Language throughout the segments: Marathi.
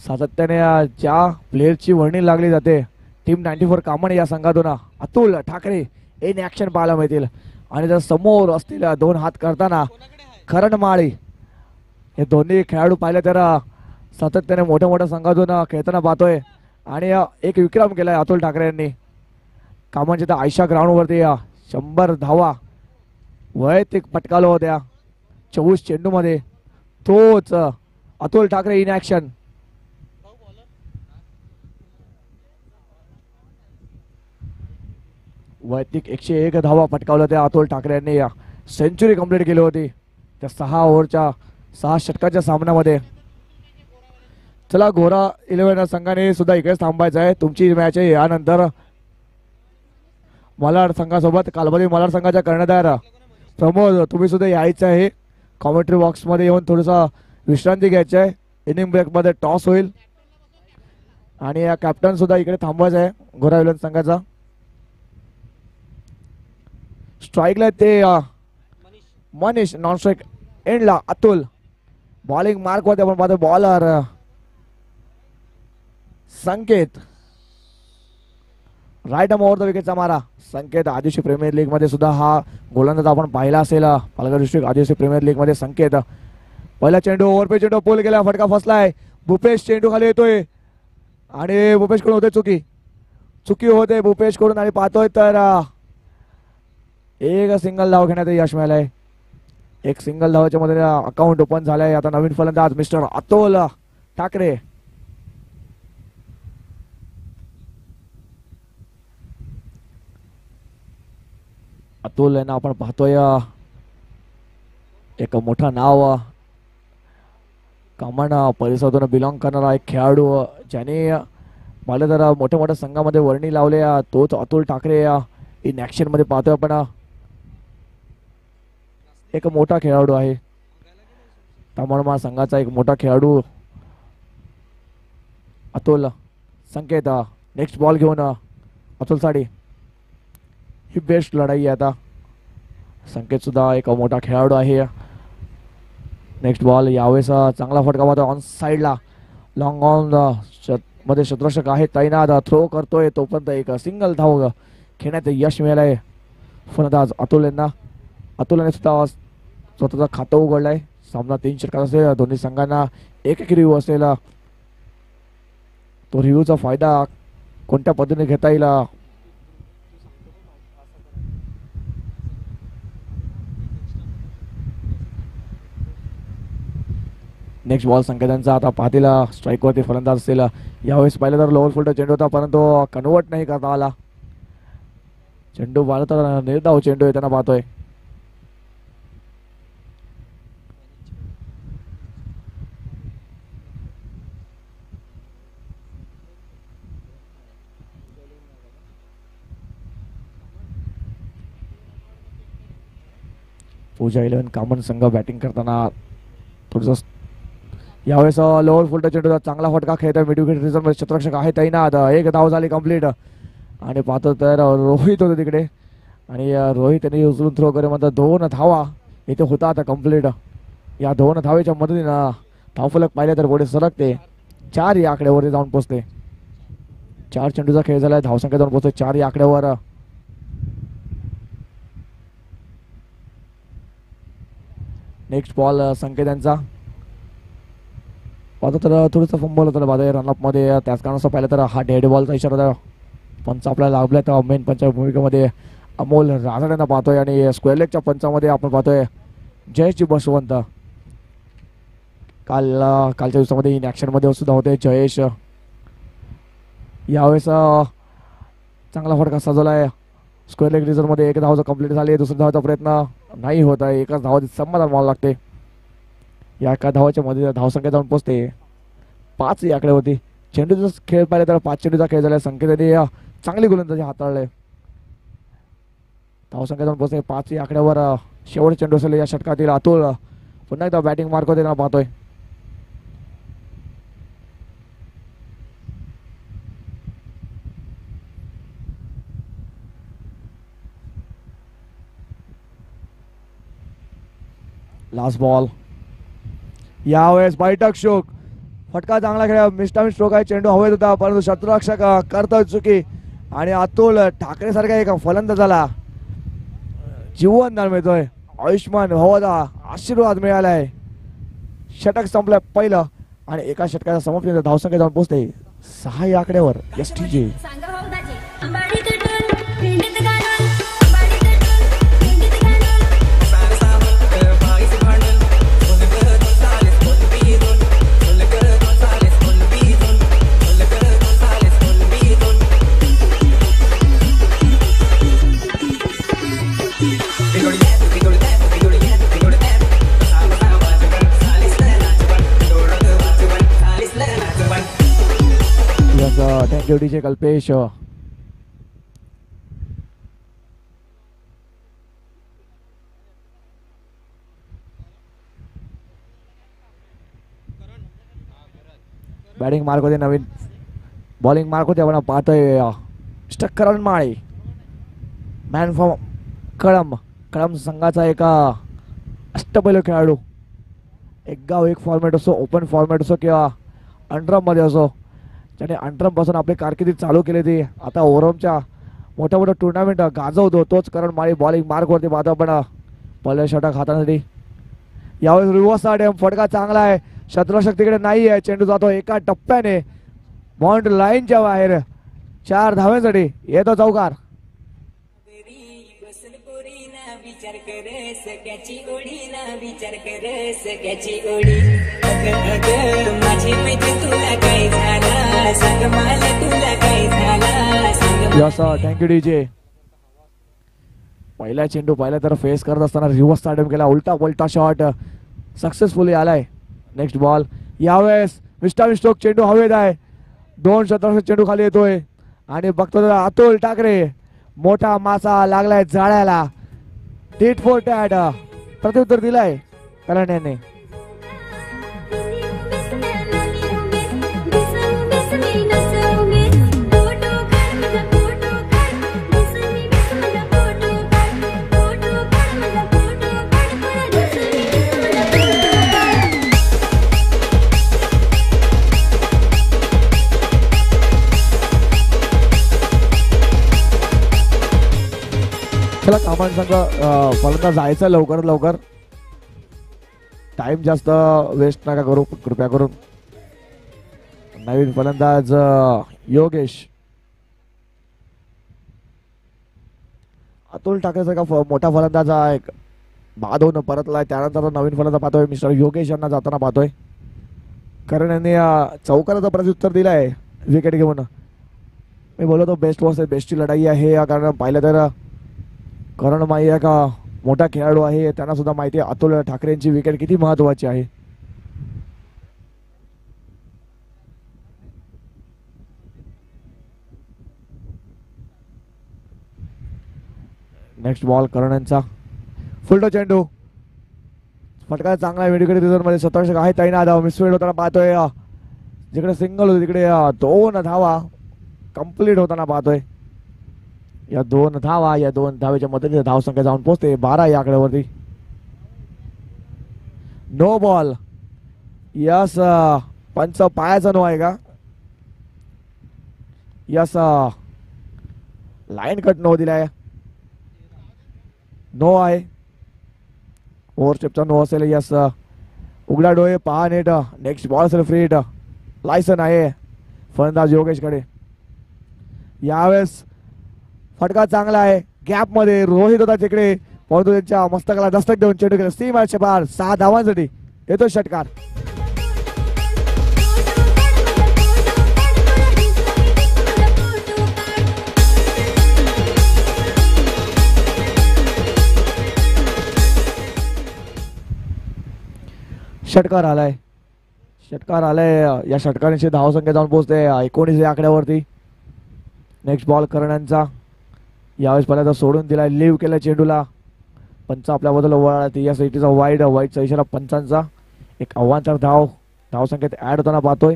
सातत्याने ज्या प्लेअरची वर्णी लागली जाते टीम 94 कामण या संघातून अतुल ठाकरे इन ॲक्शन पाहायला मिळतील. आणि जर समोर असतील दोन हात करताना करण माळी हे दोन्ही खेळाडू पाहिले तर सातत्याने मोठ्या मोठ्या संघातून खेळताना पाहतोय. आणि एक विक्रम केलाय अतुल ठाकरे यांनी. कामांच्या त्या आयशा ग्राउंडवरती 100 धावा वैयक्तिक पटकावल्या होत्या 24 चेंडूमध्ये. तोच अतुल ठाकरे इन ॲक्शन. वैयक्तिक 101 धावा पटकावल्या होत्या अतुल ठाकरे यांनी. सेंचुरी कंप्लीट केली होती त्या 6 ओव्हरच्या 6 षटकाच्या सामन्यामध्ये. चला गोरा 11 संघाने सुद्धा इकडेच थांबायचं आहे. तुमची मॅच आहे यानंतर मलाड संघासोबत. कालबदी मलाड संघाच्या कर्णधार प्रमोद तुम्ही सुद्धा यायचं आहे. कॉमेंट्री बॉक्समध्ये येऊन थोडंसं विश्रांती घ्यायची आहे. इनिंग ब्रेकमध्ये टॉस होईल आणि या कॅप्टन सुद्धा इकडे थांबवायचं आहे गोरा 11 संघाचा. स्ट्राईकला ते मनीष, नॉन स्ट्राईक एंडला अतुल. बॉलिंग मार्क वरती आपण पाहतो bowler Sanket. Right arm over the विकेटचा मारा. संकेत आदिवासी प्रीमियर लीग मध्ये सुद्धा हा गोलंदाज आपण पाहिला असेल. पालघर डिस्ट्रिक्ट आदिवासी प्रीमियर लीग मध्ये संकेत. पहिला चेंडू ओव्हरपे चेंडू पोल गेला, फटका फसलाय. भूपेश चेंडू खाली येतोय आणि भूपेश कडून होते चुकी होते भूपेश कडून. आणि पाहतोय तर एक सिंगल धाव घेण्यात यश मिळालंय. एक सिंगल धावाच्या मध्ये अकाउंट ओपन झालंय. आता नवीन फलंदाज मिस्टर अतुल ठाकरे. अतुल यांना आपण पाहतोय एक मोठं नाव कामण परिसरातून बिलॉंग करणारा एक खेळाडू ज्याने पाहिलं तर मोठ्या मोठ्या संघामध्ये वर्णी लावले. तोच अतुल ठाकरे इन ॲक्शन मध्ये पाहतोय आपण. एक मोठा खेळाडू आहे तामणमा संघाचा एक मोठा खेळाडू अतुल. संकेत नेक्स्ट बॉल घेऊन अतुल साठी. ही बेस्ट लढाई आहे आता. संकेत सुद्धा एक मोठा खेळाडू आहे. नेक्स्ट बॉल यावेळेस चांगला फटका मारतो ऑन साइडला. लॉंग ऑन मध्ये क्षेत्ररक्षक आहे तैनात. थ्रो करतोय तोपर्यंत एक सिंगल धाव खेळण्यात यश मिळालंय फलंदाज अतुल यांना. अतुलने सुद्धा स्वतःचं खातं उघडलंय. सामना 3 षटकात असेल. दोन्ही संघांना एक रिव्ह्यू असेल. तो रिव्ह्यूचा फायदा कोणत्या पद्धतीने घेता येईल नेक्स्ट बॉल संकेतांचा. आता पाहतील स्ट्राईकवरती फलंदाज असेल. यावेळेस पाहिलं तर लोअर फुल्ड चेंडू होता परंतु कन्वर्ट नाही करता आला. चेंडू पाहिलं तर निर्धाव चेंडू येताना पाहतोय. पूजा 11 कामन संघ बॅटिंग करताना थोडस यावेळेस लोअर फुल्ड चेंडूचा चांगला फटका खेळतोय. मिड विकेट रिझर्व मध्ये क्षेत्ररक्षक आहे तैनात. एक धाव झाली कंप्लीट. आणि पाहतो तर रोहित होते तिकडे आणि रोहित यांनी उचलून थ्रो करे म्हणतात 2 धावा इथे होता आता कंप्लीट. या 2 धावेच्या मदतीनं धावफलक पाहिले तर पुढे सरकते 4 या आकड्यावरती जाऊन पोहोचते. 4 चेंडूचा खेळ झालाय. धावसंख्या जाऊन पोहोचते 4 या आकड्यावर. नेक्स्ट बॉल संकेतांचा. पाहतो तर थोडंसं फंबल होतं बाधा रनअप मध्ये. त्याच कारणास्तव पाहिलं तर हा डेड बॉलचा इशारा पंच आपल्याला लागलाय. तर मेन पंचाच्या भूमिकेमध्ये अमोल राजड्यांना पाहतोय आणि स्क्वेअर लेगच्या पंचामध्ये आपण पाहतोय जयेश बसवंत. कालच्या दिवसामध्ये इन ॲक्शन मध्ये सुद्धा होते जयेश. यावेळेस चांगला फटका सजवलाय. स्क्वेअर लेग रिझर्व मध्ये 1 धाव कंप्लीट झाली. दुसऱ्या धावाचा प्रयत्न नाही होत आहे. एकाच धावात समाधान मानावं लागते. या एका धावाच्या मध्ये धावसंख्या जाऊन पोहोचते 5 या आकड्यावरती. चेंडूचा खेळ पाहिला तर 5 चेंडूचा खेळ झाला. संकेताने चांगली गोलंदाजी हाताळले. धावसंख्या जाऊन पोहोचते 5 या आकड्यावर. शेवटचे चेंडू असेल या षटकातील. अतुल पुन्हा एकदा बॅटिंग मार्क होते ना पाहतोय. लास्ट बॉल यावेळेस बैठक शोक फटका चांगला खेळा, मिस्टामिस स्ट्रोक आहे, चेंडू हवेत होता परंतु शत्रुरक्षक करतोय चुकी आणि अतुल ठाकरे सारखा एक फलंदाजाला जीवनदान मिळतोय. आयुष्मान भवाचा आशीर्वाद मिळालाय. षटक संपलं पहिलं आणि एका षटकाच्या समाप्तीनंतर धावसंख्या जाऊन पोहोचते 6 या आकड्यावर. STJ thank you DJ Kalpesh. Batting mark होते नवीन, बॉलिंग मार्क होते. आपण पाहतोय करण माळे मॅन फॉर्म कळम संघाचा एका अष्टपैलू खेळाडू. एक गाव एक फॉर्मॅट असो, ओपन फॉर्मॅट असो किंवा अंडरम मध्ये असो, ज्याने अंडरम पासून आपली कारकिर्दी चालू केली ती आता ओव्हरच्या मोठ्या मोठ्या टुर्नामेंट गाजवतो तोच करण माळी. बॉलिंग मार्क वरती पाहतो आपण पहिल्या षटक हातासाठी. यावेळेस रिव्हर्स स्टेडियम फटका चांगला आहे, शत्रुरक्षक तिकडे नाही आहे, चेंडू जातो एका टप्प्याने बाउंड्री लाईनच्या बाहेर. 4 धाव्यांसाठी येतो चौकार. विचार कर सगळ्याची ओढी ना, विचार कर सगळ्याची ओढी. माझी मैत्री तुला काय झाला, सांग मला तुला काय झाला. Yes thank you DJ. पहिला चेंडू पहिल्या तर फेस करत असताना रिव्हर्स स्टार्टअप केला, उलटा शॉट सक्सेसफुली आलाय. Next ball. यावेळेस मिस्टामिस स्ट्रोक, चेंडू हवेत आहे, 2 शतरक्षक चेंडू खाली येतोय आणि बघतो अतुल ठाकरे मोठा मासा लागलाय जाळ्याला. टीट फॉर टॅट प्रत्युत्तर दिलाय करण यांनी. चला कामान संघ फलंदाज जायचं लवकरात लवकर, टाइम जास्त वेस्ट नका करू कृपया करून. नवीन फलंदाज योगेश. अतुल ठाकरे सारखा मोठा फलंदाज एक बाद होऊन परतलाय, त्यानंतर नवीन फलंदाज पाहतोय मिस्टर योगेश यांना जाताना पाहतोय. कारण यांनी चौकाराचं प्रत्युत्तर दिलाय विकेट घेऊन. मी बोलतो बेस्ट वर्सेस बेस्टची लढाई आहे, कारण पाहिलं तर करण माई का मोठा खेळाडू आहे, त्यांना सुद्धा माहिती आहे अतुल ठाकरेंची विकेट किती महत्वाची आहे. नेक्स्ट बॉल करणचा फुलटो चेंडू, फटका चांगला वेडीकडे मध्ये 17 आहे. तैना धाव मिसफील्ड होताना पाहतोय, जिकडे सिंगल होते तिकडे 2 धावा कंप्लीट होताना पाहतोय. या 2 धावा, या 2 धावेच्या मदतीने धाव संख्या जाऊन पोहोचते 12 या आकड्यावरती. No ball. यस पंच पायाचा नो आहे का? यस लाईन कट नो दिलाय, नो आहे. ओव्हरस्टेपचा नो असेल. यस उघडा डोळे पहा नेट. नेक्स्ट बॉल असेल फ्री हिट, लायसन आहे फलंदाज योगेश कडे. यावेळेस फटका चांगला आहे, गॅप मध्ये रोहित होता तिकडे, परंतु त्यांच्या मस्तकाला दस्तक देऊन चेंडू केला सीमाच्या बाहेर. 6 धावांसाठी येतो षटकार. षटकार आलाय. या षटकारांची धाव संख्या जाऊन पोहोचते 19 या आकड्यावरती. Next ball करण्यांचा. यावेळेस पहिल्यांदा सोडून दिलाय, लिव्ह केला चेंडूला. पंच आपल्या बाजूला वळला, या साईडचा वाईटचा इशारा पंचांचा. एक आव्हानकर धाव संख्येत ऍड होताना पाहतोय.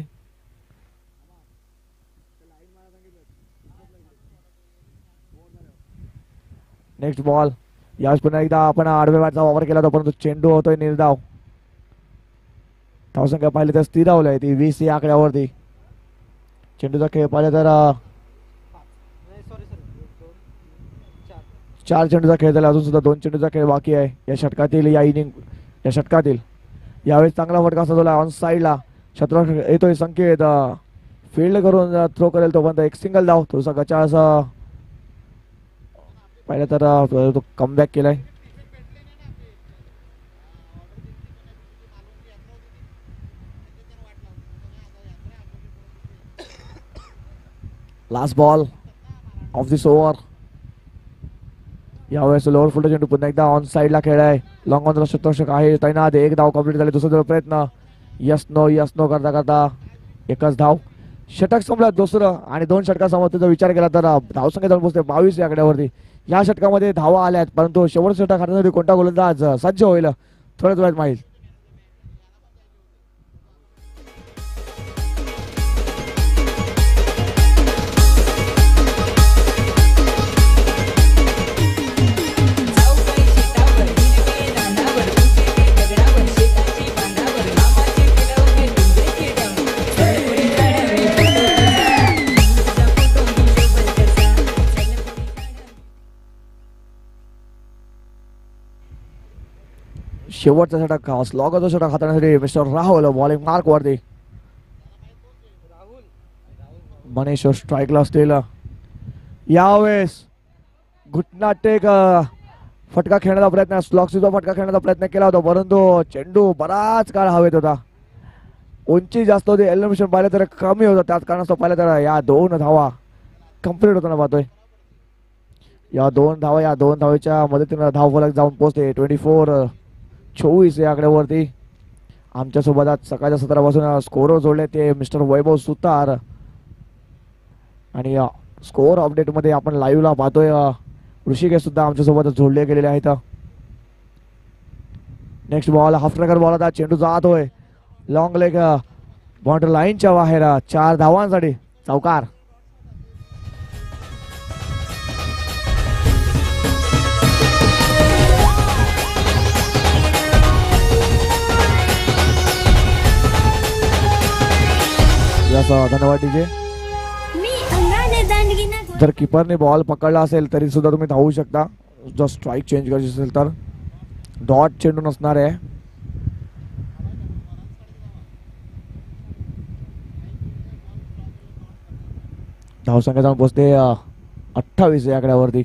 Next ball. यावेळेस पुन्हा एकदा आपण आडव्या बॅटचा वापर केला होता, परंतु चेंडू होतोय निर्धाव. धावसंख्या पाहिली तर स्थिरावलंय ती 20 या आकड्यावरती. चेंडूचा खेळ पाहिला तर 4 चेंडूचा खेळ झाला. अजून सुद्धा 2 चेंडूचा खेळ बाकी आहे या षटकातील या षटकातील. यावेळेस चांगला फटका साधवला ऑन साईडला. शतरंज येतोय संकेत फील्ड करून थ्रो करेल तोपर्यंत एक सिंगल धाव. थोडासा गचा असा पाहिलं तर तो कमबॅक केलाय. Last ball of this over. यावेळेस लोअर फुलचा चेंडू पुन्हा एकदा ऑन साईडला खेळाय. लॉंग ऑन क्षेत्ररक्षक आहे तैनात. एक धाव कंप्लीट झाली. दुसरा प्रयत्न यस नो करता करता एकच धाव. षटक संपला दुसरं आणि 2 षटकासमोर विचार केला तर धावसंख्या जाऊन पोहोचते 22 या आकड्यावरती. या षटकामध्ये धावा आल्यात परंतु शेवटचं षटक हातासाठी कोणता गोलंदाज सज्ज होईल थोड्याच वेळात माहीत. शेवटचा षटक स्लॉगरचा षटक हाताळण्यासाठी मिस्टर राहुल बॉलिंग मार्क वरती. मनीष स्ट्राईकला असतील. यावेळेस घुटना टेक फटका खेळण्याचा प्रयत्न स्लॉगचा फटका खेळण्याचा प्रयत्न केला होता परंतु चेंडू बराच काळ हवेत होता. उंची जास्त होती. एलिमिनेशन पाहिलं तर कमी होतं. त्याच कारणास्तव पाहिलं तर या 2 धावा कंप्लीट होताना पाहतोय. या 2 धावेच्या मदतीने धावफलक जाऊन पोहोचते 24 या आकड्यावरती. आमच्यासोबत आज सकाळच्या 17 पासून स्कोर जोडले ते मिस्टर वैभव सुतार आणि स्कोर अपडेट मध्ये आपण लाईव्हला पाहतोय ऋषिकेश सुद्धा आमच्यासोबत जोडले गेलेले आहेत. Next ball half tracker ball आता चेंडू जातोय लॉंग लेग बाउंड्री लाईनच्या बाहेर. 4 धावांसाठी चौकार. धन्यवाद डीजे. जर किपरने बॉल पकडला असेल तरी सुद्धा तुम्ही धावू शकता. जर स्ट्राईक चेंज करायची असेल तर डॉट चेंडू नसणार आहे. धावसंख्या जाऊन पोहोचते 28 या आकड्यावरती.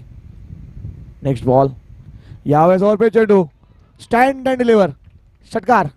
नेक्स्ट बॉल यावेळेस ओव्हरपेच चेंडू स्टँड अँड डिलिव्हर षटकार.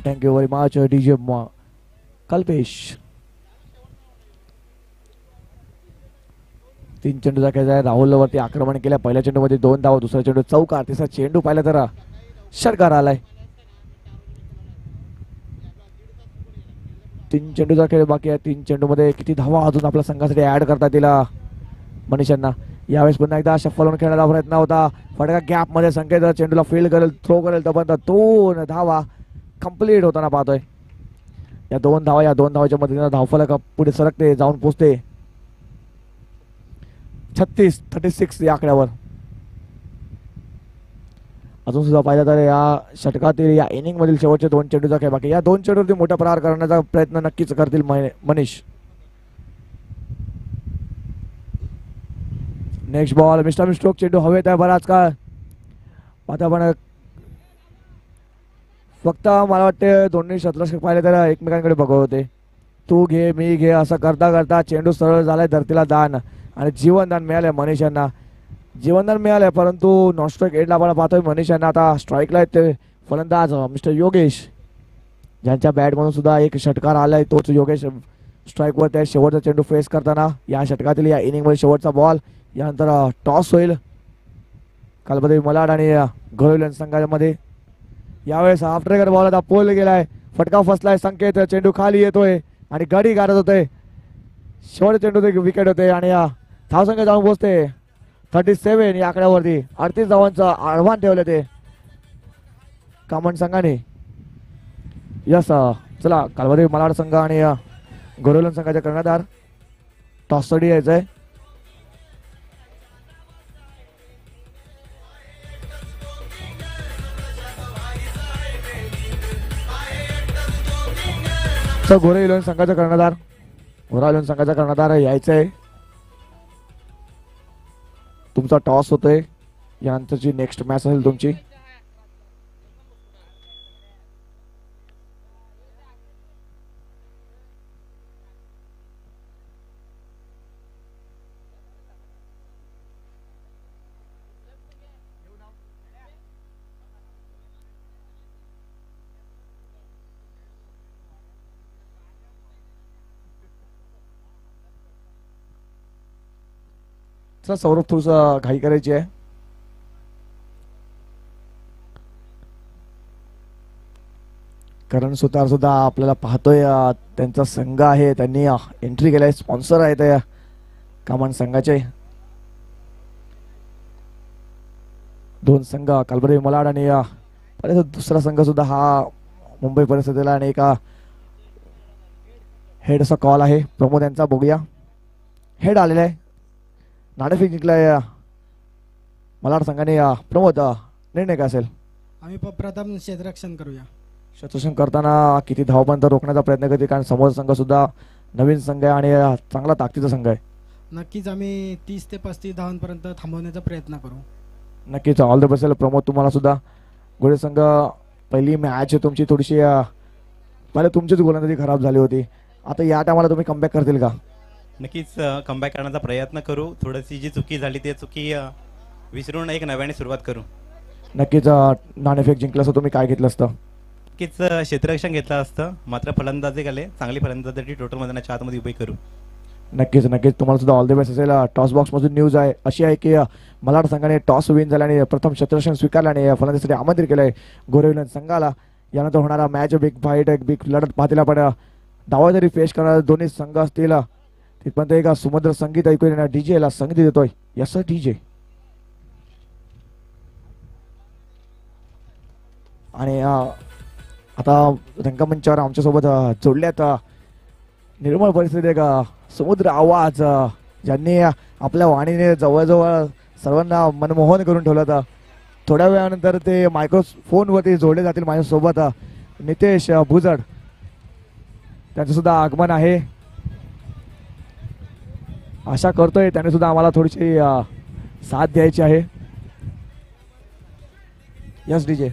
Thank you very much DJ Kalpesh. 3 चेंडूचा खेळ आहे. राहुल वरती आक्रमण केलं. पहिल्या चेंडूमध्ये 2 धावा. दुसरा चेंडू चौकार. तिसरा चेंडू पाहिला तर षटकार आलाय. 3 चेंडूचा खेळ बाकी आहे. 3 चेंडूमध्ये किती धावा अजून आपल्या संघासाठी ऍड करता येतील मनीषांना. यावेळेस पुन्हा एकदा शफल खेळण्याचा प्रयत्न होता. फटका गॅप मध्ये संकेत चेंडूला फील्ड करेल थ्रो करेल तोपर्यंत 2 धावा कंप्लीट होताना पाहतोय. या 2 धावाच्या मदतीने धावफलक पुढे सरकते जाऊन पोहोचते 36 या आकड्यावर. अजून सुद्धा पाहिलं तर या षटकातील या इनिंग मधील शेवटचे 2 चेंडूचा खेळ बाकी. या 2 चेंडूवरती मोठा प्रहार करण्याचा प्रयत्न नक्कीच करतील Manish. Next ball mister stroke चेंडू हवेत आहे बराच काळ. आता आपण फक्त मला वाटते दोन्ही क्षेत्ररक्षक पाहिले तर एकमेकांकडे बघत होते. तू घे मी घे असं करता करता चेंडू सरळ झालाय धरतीला दान आणि जीवनदान मिळालंय मनीषांना. जीवनदान मिळालंय परंतु नॉन स्ट्राईक एंडला आपण पाहतोय मनीषांना. आता स्ट्राईकला आहेत ते फलंदाज मिस्टर योगेश ज्यांच्या बॅटमधून सुद्धा एक षटकार आलाय. तोच योगेश स्ट्राईकवर त्या शेवटचा चेंडू फेस करताना या षटकातील या इनिंगमध्ये शेवटचा बॉल. यानंतर टॉस होईल कालबदे मलाड आणि घोळवले संघामध्ये. यावेळेस हाफ ट्रॅकर बॉल आता पोल गेलाय. फटका फसलाय संकेत. चेंडू खाली येतोय आणि गडी गारत होते. शेवटचे चेंडू विकेट होते आणि धावसंख्या जाऊन पोहोचते 37 या आकड्यावरती. 38 धावांचं आव्हान ठेवलं ते कामन संघाने. यस चला कालवारी मलाड संघ आणि गोरेलन संघाचे कर्णधार टॉससाठी यायचंय. गोरेलन संघाचा कर्णधार यायचंय. तुमचा टॉस होतोय. यानंतरची नेक्स्ट मॅच असेल तुमची. सौरभ थोडस घाई करायची आहे. करण सुतार सुद्धा आपल्याला पाहतोय. त्यांचा संघ आहे, त्यांनी एंट्री केलाय. स्पॉन्सर आहेत कामन संघाचे. दोन संघ कालबरी मलाड आणि दुसरा संघ सुद्धा हा मुंबई परिस्थितीला आणि एका हेडचा कॉल आहे प्रमोद यांचा. बघूया. हेड आलेला आहे. नाणेफेक जिंकलाय मलाड संघाने. प्रमोद निर्णय काय असेल? आम्ही प्रथम क्षेत्ररक्षण करूया. क्षेत्ररक्षण करताना किती धावपंत रोखण्याचा प्रयत्न करते, कारण समोर संघ सुद्धा नवीन संघ आहे आणि चांगला ताकदीचा संघ आहे. नक्कीच आम्ही 30 ते 35 धावांपर्यंत थांबवण्याचा प्रयत्न करू. नक्कीच. ऑल द बेस्ट प्रमोद तुम्हाला सुद्धा. गोरे संघ पहिली मॅच तुमची थोडीशी पहिले तुमचीच गोलंदाजी खराब झाली होती. आता या टायमाला तुम्ही कमबॅक करतील का? नक्कीच कमबॅक करण्याचा प्रयत्न करू. थोडीशी जी चुकी झाली ती चुकी विसरून एक नव्याने सुरुवात करू. नक्कीच. नाणेफेक जिंकलं असं तुम्ही काय घेतलं असतं? नक्कीच क्षेत्ररक्षण घेतलं असतं. मात्र फलंदाजी केले चांगली फलंदाजी टोटल मैदानाच्या आतमध्ये उभी करू. नक्कीच नक्कीच. तुम्हाला सुद्धा ऑल द बेस्ट असेल. टॉस बॉक्स मधून न्यूज आहे अशी आहे की मलाड संघाने टॉस विन झाल्याने प्रथम क्षेत्ररक्षण स्वीकारलं आणि फलंदाजीसाठी आमंत्रित केलंय गोरेविलन संघाला. यानंतर होणारा मॅच बिग फाईट एक बिग लढत पाहतील. पण डावा जरी फेस करणारे दोन्ही संघ असतील तिथपर्यंत एक सुमधुर संगीत ऐकू येणार. डीजे ला संगीत देतोय. Yes DJ. आणि आता रंगमंचावर आमच्यासोबत जोडल्यात निर्मळ परिस्थिती का समुद्र आवाज ज्यांनी आपल्या वाणीने जवळजवळ सर्वांना मनमोहन करून ठेवलं होतं. थोड्या वेळानंतर ते मायक्रोफोनवरती जोडले जातील माझ्यासोबत. नितेश भुजड त्यांचं सुद्धा आगमन आहे. आशा करतोय त्याने सुद्धा आम्हाला थोडीशी साथ द्यायची आहे. Yes DJ.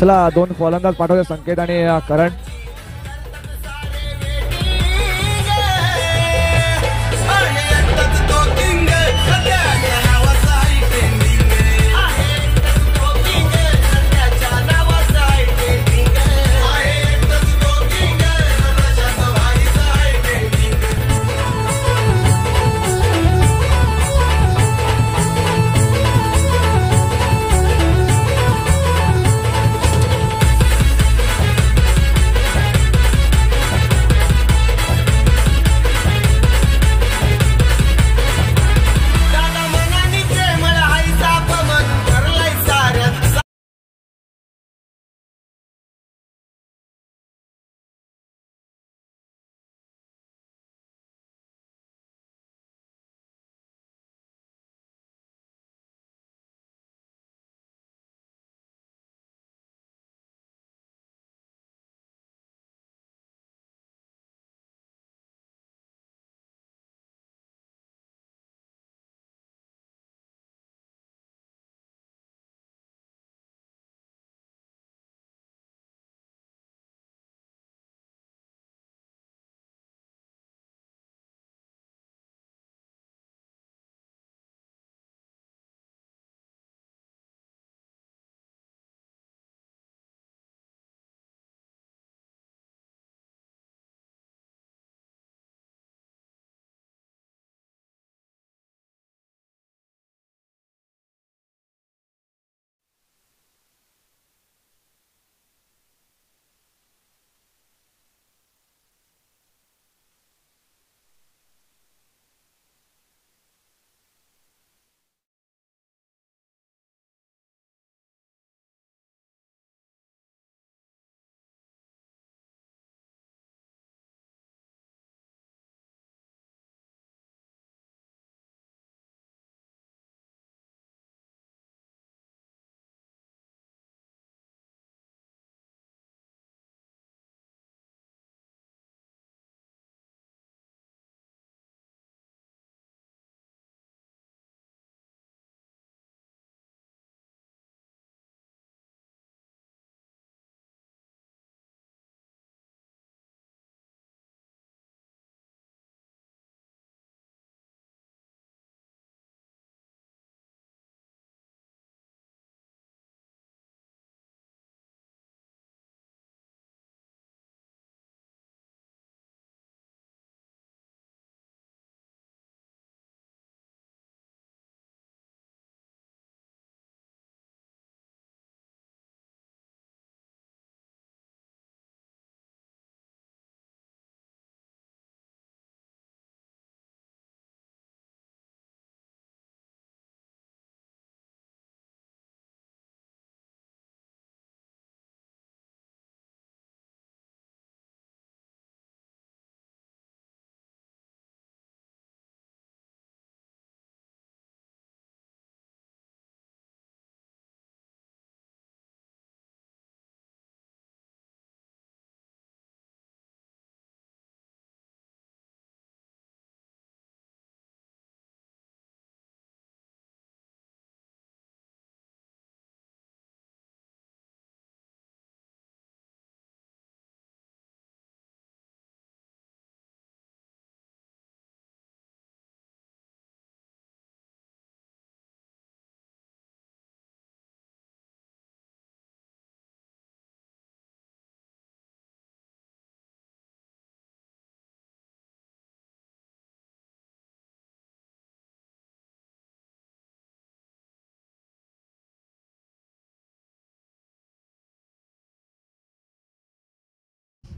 चला दोन फलंदाज पाठवले संकेत आणि करण.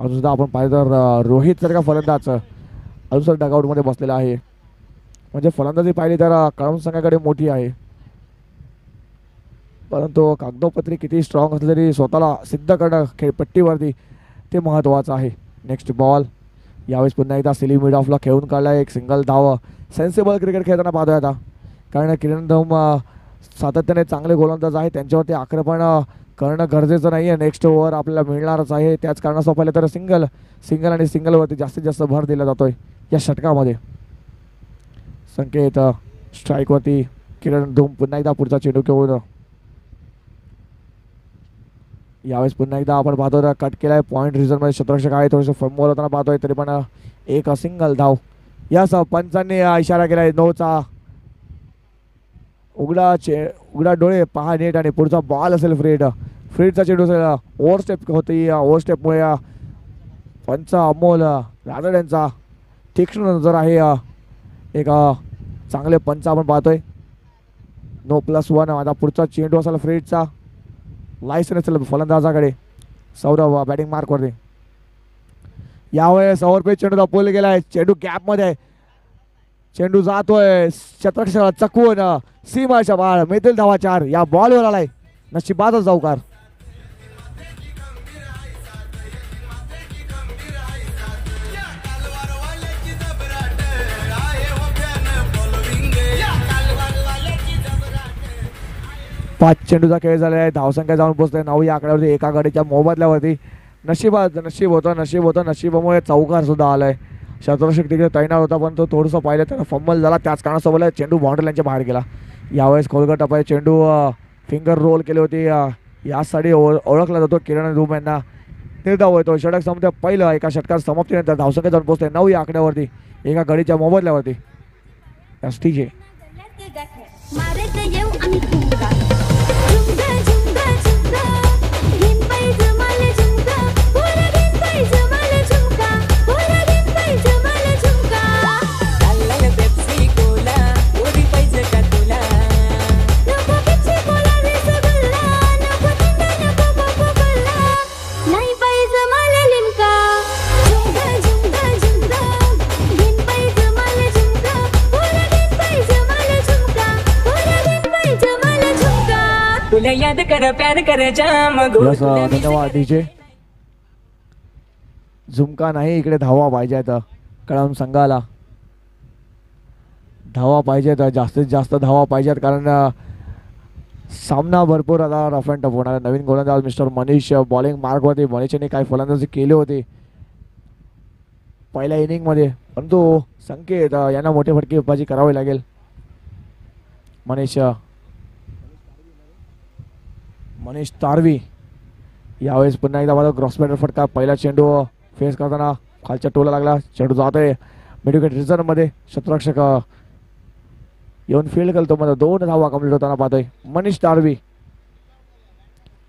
अजून सुद्धा आपण पाहिलं तर रोहित जर का फलंदाज अजून सुद्धा डगआउट मध्ये बसलेला आहे. म्हणजे फलंदाजी पाहिली तर कळंब संघाकडे मोठी आहे, परंतु कागदोपत्री किती स्ट्रॉंग असलं तरी स्वतःला सिद्ध करणं खेळपट्टीवरती ते महत्त्वाचं आहे. नेक्स्ट बॉल यावेळेस पुन्हा एकदा सिली मिड ऑफला खेळून काढला, एक सिंगल धाव. सेन्सिबल क्रिकेट खेळताना पाहतोय आता, कारण किरण धूम सातत्याने चांगले गोलंदाज आहे, त्यांच्यावरती आक्रमण करणं गरजेचं नाही आहे. नेक्स्ट ओव्हर आपल्याला मिळणारच आहे, त्याच कारणास्तव पाहिलं तर सिंगल आणि सिंगलवरती जास्तीत जास्त भर दिला जातोय या षटकामध्ये. संकेत स्ट्राईकवरती, किरण धूम पुन्हा एकदा पुढचा चेंडू घेऊन यावेळेस पुन्हा एकदा आपण पाहतोय कट केलाय पॉईंट रिझनमध्ये क्षेत्ररक्षक आहे, थोडंसं फंबॉल होताना पाहतोय, तरी पण एक सिंगल धाव. यासह पंचांनी इशारा केलाय 9चा. उघडा डोळे पहा नीट आणि पुढचा बॉल असेल फ्रीडचा चेंडू असेल. ओव्हरस्टेप होती, ओव्हरस्टेपमुळे पंच अमोल रादड यांचा तीक्ष्ण नजर आहे. एक चांगले पंच आपण पाहतोय. 9+1. आता पुढचा चेंडू असेल फ्रीडचा, लायसन असेल फलंदाजाकडे. सौरभ बॅटिंग मार्कवरती. यावेळेस ओव्हरपेच चेंडू पोल गेलाय, चेंडू गॅपमध्ये आहे, चेंडू जातोय क्षेत्ररक्षकाला चकवून सीमाच्या बाहेर मिळतील धावा 4. या बॉलवर आलाय नशिबातच जाऊकार. पाच चेंडूचा खेळ झालेला आहे, धावसंख्या जाऊन पोहोचते 9 या आकड्यावरती एका गाडीच्या मोबदल्यावरती. नशीब होतं, नशिबामुळे चौकार सुद्धा आलाय. क्षेत्ररक्षक तिकडे तैनात होता, पण तो थोडंसं पाहिलं तर फंबल झाला, त्याच कारणासोबत चेंडू बाउंड्री लाईनच्या बाहेर गेला. यावेळेस खोलगट टप्पा चेंडू फिंगर रोल केली होती, यासाठी ओळखला जातो किरण धूम यांना. निर्धाव होतो षटक संपते पहिलं, एका षटकात समाप्तीनंतर धावसंख्या जाऊन पोहोचते 9 या आकड्यावरती एका गाडीच्या मोबदल्यावरती. एसटीजे तुला याद कर प्यार कर जाम धन्यवाद डीजे. झुमका नाही, इकडे धावा पाहिजेत कळंब संघाला. धावा पाहिजेत, जास्तीत जास्त धावा पाहिजेत, कारण सामना भरपूर आता रफ अँड टफ होणार. नवीन गोलंदाज मिस्टर मनीष बॉलिंग मार्कवरती. मनीष यांनी काही फलंदाजी केली होती पहिल्या इनिंगमध्ये, परंतु संकेत यांना मोठी फटकेबाजी करावी लागेल. मनीष तारवी यावेळेस पुन्हा एकदा माझा क्रॉस बॅटर फटका. पहिला चेंडू फेस करताना खालच्या टोला लागला, चेंडू जातोय मिडविकेट रिझर्व मध्ये. क्षेत्ररक्षक येऊन फील्ड करतो, मध्ये 2 धावा कंप्लीट होताना पाहतोय मनीष तारवी.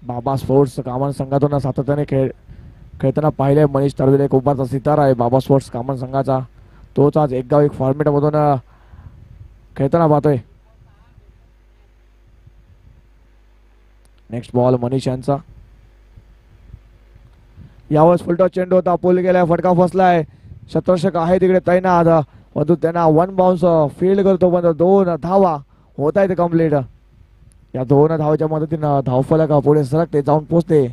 बाबा स्पोर्ट्स कामन संघातून सातत्याने खेळताना पाहिले मनीष तारवी. एक उभारचा सितारा आहे बाबा स्पोर्ट्स कामन संघाचा. तोच आज एक गाव एक फॉर्मेट मधून खेळताना पाहतोय. नेक्स्ट बॉल मनीष यांचा. यावेळेस फुलटॉस चेंडू होता, पोल गेलाय, फटका फसलाय. क्षेत्ररक्षक आहे तिकडे तैनात, परंतु त्यांना 1 बाउन्स फील्ड करतो, पण 2 धावा होत आहेत कंप्लीट. या 2 धावाच्या मदतीनं धावफलक पुढे सरकते, जाऊन पोचते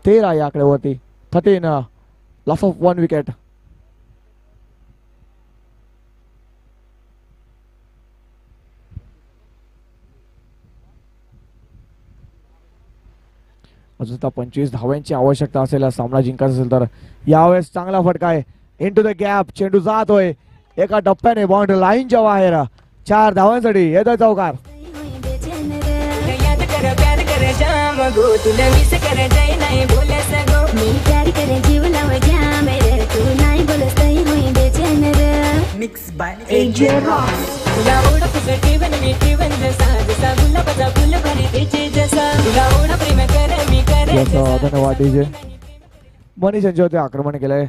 13 या आकड्यावरती. 13 लॉस ऑफ 1 विकेट. अजून 25 धावांची आवश्यकता असेल सामना जिंकायचा असेल तर. यावेळेस चांगला फटका आहे, इनटू द गॅप, चेंडू जातोय एका टप्प्याने बाउंड्री लाईनच्या बाहेर. 4 धावांसाठी येतोय चौकार. Mix by AJ rock. तुला ओढ जीवन मी जीवन जसा जसा गुलाबाचा फुल भरी तेचे जसा. तुला ओढ प्रेम कर मी कर. धन्यवाद डीजे. मनीष यांच्यावरती आक्रमण केलंय.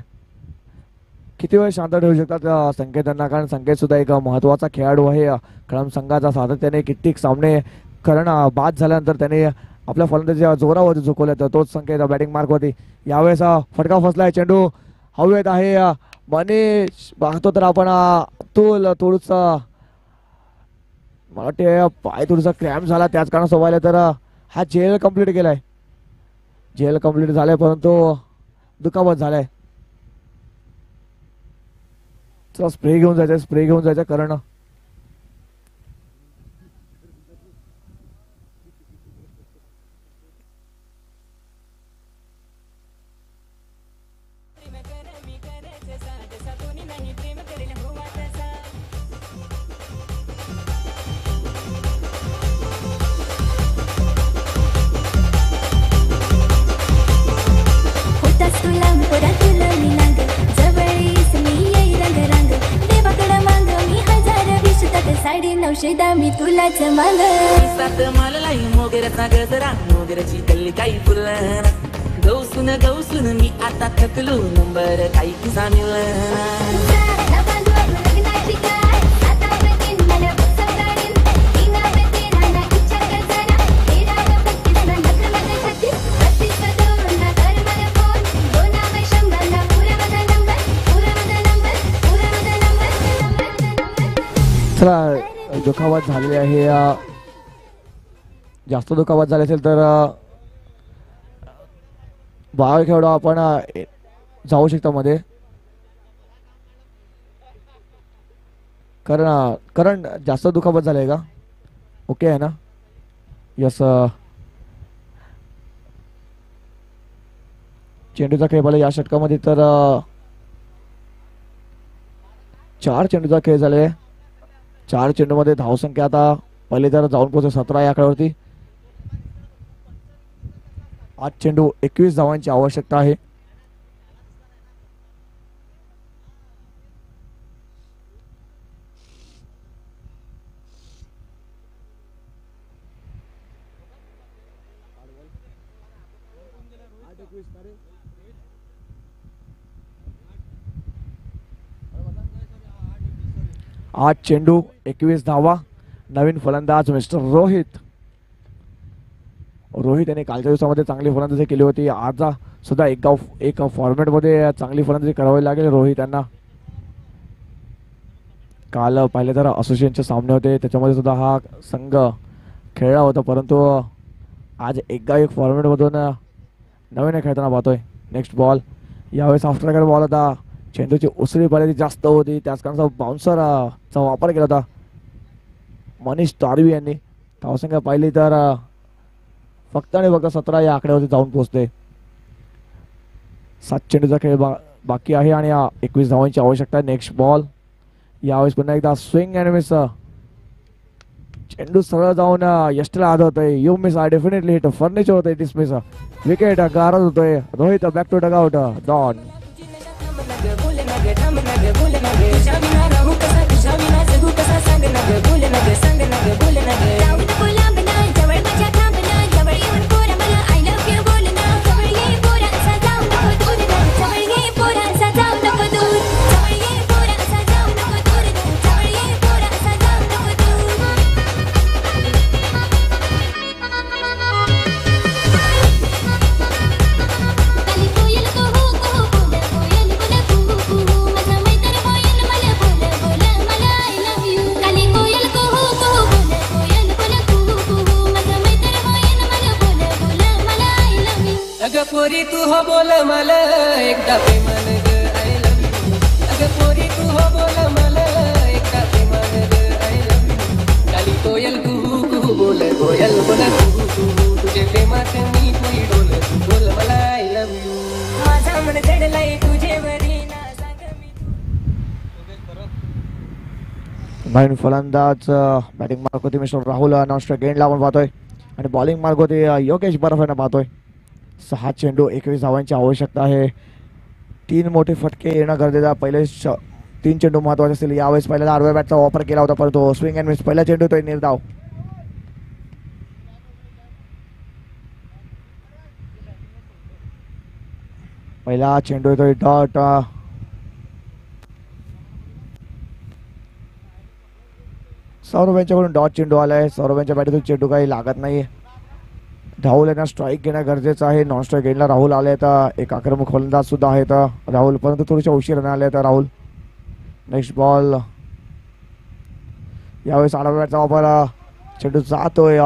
किती वेळ शांत ठेवू शकतात संकेतांना, कारण संकेत सुद्धा एक महत्वाचा खेळाडू आहे. कळंब संघाचा सातत्याने कित्येक सामने बाद झाल्यानंतर त्याने आपल्या फलंदाजी जोरावरती झुकवलं तर तोच संकेत बॅटिंग मार्कवरती. यावेळेस फटका फसलाय, चेंडू हवेत आहे. मनीष बघतो तर आपण अतुल थोडंसं मला वाटते पाय थोडासा क्रॅम्प झाला, त्याच कारणास्तव व्हायला तर हा जेल कंप्लीट केलाय. जेल कंप्लीट झालाय परंतु दुखापत झालाय. चला स्प्रे घेऊन जायचं कारण साडी नवशेदा मी तुलाच माग सात माललाई मोगऱ्याचा गजरा मोगऱ्याची गल्ली काही फुलं गौसून मी आता थकलो नंबर काही तुझा मिळला चला दुखापत झालेली आहे. जास्त दुखापत झाली असेल तर 12 खेळाडू आपण जाऊ शकतो मध्ये, कारण जास्त दुखापत झाली आहे का? ओके आहे ना? यस. चेंडूचा खेळ पाहिला या षटकामध्ये तर 4 चेंडूचा खेळ झाले. 4 चेंडूमध्ये धावसंख्या आता पहिले तर जाऊन पोहोचले 17 या आकड्यावरती. 8 चेंडू 21 धावांची आवश्यकता आहे. आठ चेंडू 21 धावा. नवीन फलंदाज मिस्टर रोहित यांनी कालच्या दिवसामध्ये चांगली फलंदाजी केली होती. आज सुद्धा एक फॉर्मॅटमध्ये चांगली फलंदाजी करावी लागेल रोहित यांना. काल पाहिले तर असोसिएशनचे सामने होते, त्याच्यामध्ये सुद्धा हा संघ खेळला होता, परंतु आज एक फॉर्मॅटमधून नवीन खेळताना पाहतोय. Next ball. यावेळेस आफ्टर बॉल होता. चेंडूची उसळी पाहिली जास्त होती, त्याच कारणाचा बाउन्सरचा वापर केला होता मनीष तारवी यांनी. धावसंख्या पाहिली तर फक्त आणि फक्त 17 या आकड्यावरती जाऊन पोहोचते. 7 चेंडूचा खेळ बाकी आहे आणि 21 धावांची आवश्यकता आहे. Next ball. यावेळेस पुन्हा एकदा स्विंग अँड मिस. चेंडू सरळ जाऊन यष्टीला आदळतोय. You miss I definitely hit. Furniture होतंय डिसमिस. विकेट गारद होतोय. Rohit back to dugout. डॉन. पोरी तू हो बोल मला एकदा प्रेमान ग आय लव्ह यू. अगं पोरी तू हो बोल मला एकदा प्रेमान ग आय लव्ह यू. काली कोयल कुहू कुहू बोल कोयल बोल कुहू कुहू. तुझे प्रेमात मी कोई डोल तू बोल मला आय लव्ह यू. माझा मन चढलाय तुझेवरी ना सांग मी. नवीन फलंदाज बॅटिंग मार्क होती मिस्टर राहुल नॉनस्ट्राइक एंडला आपण पाहतोय आणि बॉलिंग मार्क होती योगेश बर्फ यांना पाहतोय. 6 चेंडू 21 धावांची आवश्यकता आहे. 3 मोठे फटके येणं गरजेचं. पहिले 3 चेंडू महत्वाचे असतील. यावेळेस पहिल्यांदा आडव्या बॅटचा वापर केला होता, परंतु स्विंग अँड मिस. पहिला चेंडू तो निर्धाव. पहिला चेंडू येतोय डॉट. सौरभ यांच्याकडून डॉट चेंडू आलाय. सौरभ यांच्या बॅटीतून चेंडू काही लागत नाही. राहुल यांना स्ट्राईक घेणं गरजेचं आहे. नॉन स्ट्राईक गेटला राहुल आले तर एक आक्रमक फलंदाज सुद्धा आहेत राहुल, परंतु थोडेसे उशिराने आले तर राहुल. नेक्स्ट बॉल यावेळेस आडव्याचा वापर, चेंडू जातोय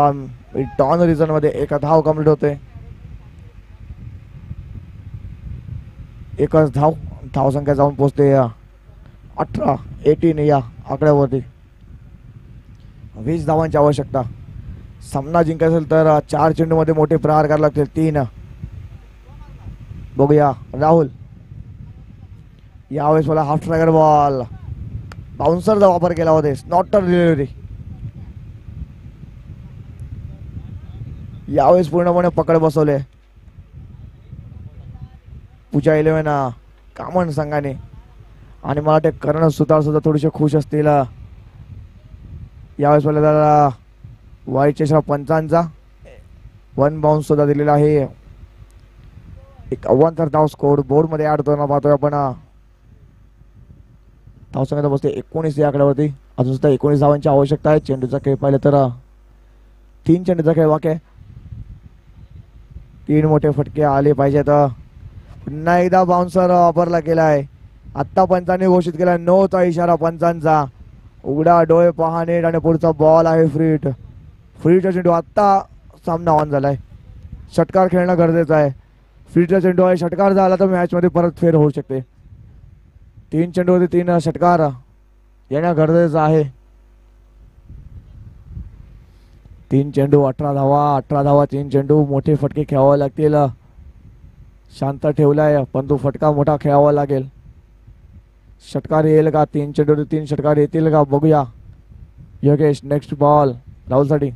डॉन रिझन मध्ये, एक धाव कंप्लीट होते. एकच धाव संख्या जाऊन पोहोचते 18 या आकड्यावरती. 20 धावांची आवश्यकता. सामना जिंकायचा असेल तर 4 चेंडूमध्ये मोठे प्रहार करावे लागतील. 3 बघूया राहुल. यावेळेस मला हाफ स्ट्रायकर बॉल, बाउन्सरचा वापर केला होता, नॉट डिलिव्हरी. यावेळेस पूर्णपणे पकड बसवले पूजा 11 कामन संघाने. आणि मला वाटते कर्ण सुतार सुद्धा थोडेसे खुश असतील. यावेळेस मला त्याला वाईट चेष्टा पंचांचा 1 बाउन्स सुद्धा दिलेला आहे. एक 51 धाव स्कोर बोर्ड मध्ये ऍड होताना पाहतोय आपण. धाव संख्या बसते 19 या आकड्यावरती. अजून सुद्धा 19 धावांची आवश्यकता आहे. चेंडूचा खेळ पाहिलं तर 3 चेंडूचा खेळ बाकी आहे. 3 मोठे फटके आले पाहिजेत. पुन्हा एकदा बाउन्सर वापरला गेला आहे. आत्ता पंचांनी घोषित केला नोचा इशारा पंचांचा. उघडा डोळे पहा नेट आणि पुढचा बॉल आहे फ्रीचा चेंडू. आत्ता सामना ऑन झालाय. षटकार खेळणं गरजेचं आहे. फ्रीचा चेंडू आहे, षटकार झाला तर मॅच मध्ये परत फेर होऊ शकते. 3 चेंडूवरती 3 षटकार येणं गरजेचं आहे. 3 चेंडू 18 धावा 3 चेंडू. मोठे फटके खेळावे लागतील. शांत ठेवलाय परंतु फटका मोठा खेळावा लागेल. षटकार येईल का? 3 चेंडू 3 षटकार येतील का? बघूया. योगेश नेक्स्ट बॉल राहुलसाठी.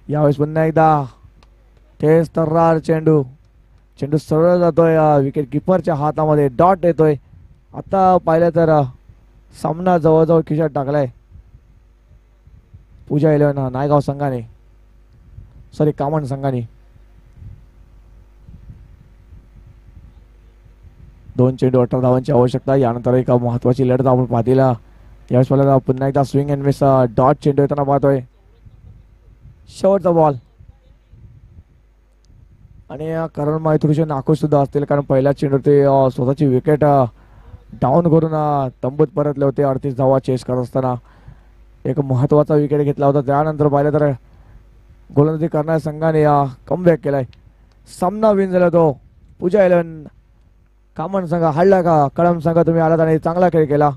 यावेळेस पुन्हा एकदा तेच तर्रार चेंडू सरळ जातोय विकेट किपरच्या हातामध्ये. डॉट येतोय. आता पाहिलं तर सामना जवळजवळ खिशात टाकलाय पूजा 11 नायगाव संघाने, सॉरी कामन संघाने. 2 चेंडू 18 धावांची आवश्यकता. यानंतर एक महत्वाची लढत आपण पाहतील. यावेळेस मला पुन्हा एकदा स्विंग अँड मिस डॉट चेंडू येताना पाहतोय. शेवटचा बॉल. आणि करण माही थोडेसे नाखुश सुद्धा असतील कारण पहिल्या चेंडू ते स्वतःची विकेट डाऊन करून तंबूत परतले होते. 38 धावा चेस करत असताना एक महत्वाचा विकेट घेतला होता. त्यानंतर पाहिलं तर गोलंदाजी करणाऱ्या संघाने कमबॅक केलाय. सामना विन झाला तो पूजा 11 कामन संघ हल्ला का कळम संघ तुम्ही आलात आणि चांगला खेळ केला.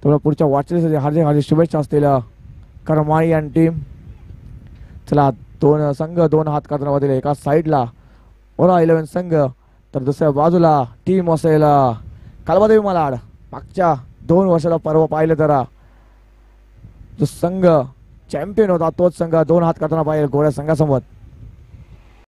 तुम्हाला पुढच्या वाटचालीसाठी हार्दिक शुभेच्छा असतील करमाळी आणि टीम. चला 2 संघ 2 हात करताना एका साईडला ओरा 11 संघ तर दुसऱ्या बाजूला टीम असेल कालबादेवी मालाड. मागच्या 2 वर्षाला पर्व पाहिलं तर जो संघ चॅम्पियन होता तोच संघ 2 हात करताना पाहिजे गोळ्या संघासमोर.